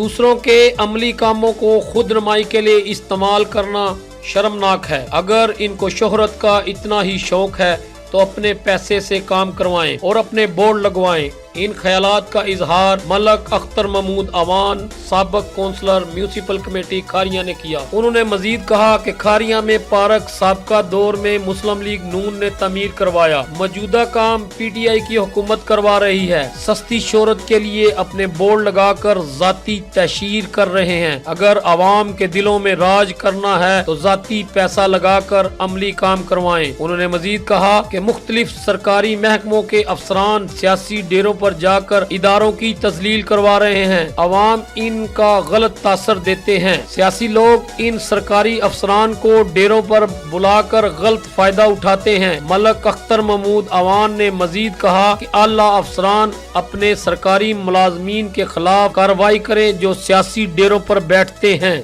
دوسروں کے عملی کاموں کو خود نمائی کے لیے استعمال کرنا شرمناک ہے۔ اگر ان کو شہرت کا اتنا ہی شوق ہے تو اپنے پیسے سے کام کروائیں اور اپنے بورڈ لگوائیں۔ ان خیالات کا اظہار ملک اختر محمود اوان، سابق کونسلر میونسپل کمیٹی کھاریاں نے کیا۔ انہوں نے مزید کہا کہ کھاریاں میں پارک سابقہ دور میں مسلم لیگ نون نے تعمیر کروایا، موجودہ کام پی ٹی آئی کی حکومت کروا رہی ہے۔ سستی شہرت کے لیے اپنے بورڈ لگا کر ذاتی تشہیر کر رہے ہیں۔ اگر عوام کے دلوں میں راج کرنا ہے تو ذاتی پیسہ لگا کر عملی کام کروائیں۔ انہوں نے مزید کہا کہ مختلف سرکاری محکموں کے افسران سیاسی ڈیروں پر جا کر اداروں کی تذلیل کروا رہے ہیں۔ عوام ان کا غلط تاثر دیتے ہیں۔ سیاسی لوگ ان سرکاری افسران کو ڈیروں پر بلا کر غلط فائدہ اٹھاتے ہیں۔ ملک اختر محمود اوان نے مزید کہا کہ اعلیٰ افسران اپنے سرکاری ملازمین کے خلاف کارروائی کریں جو سیاسی ڈیروں پر بیٹھتے ہیں۔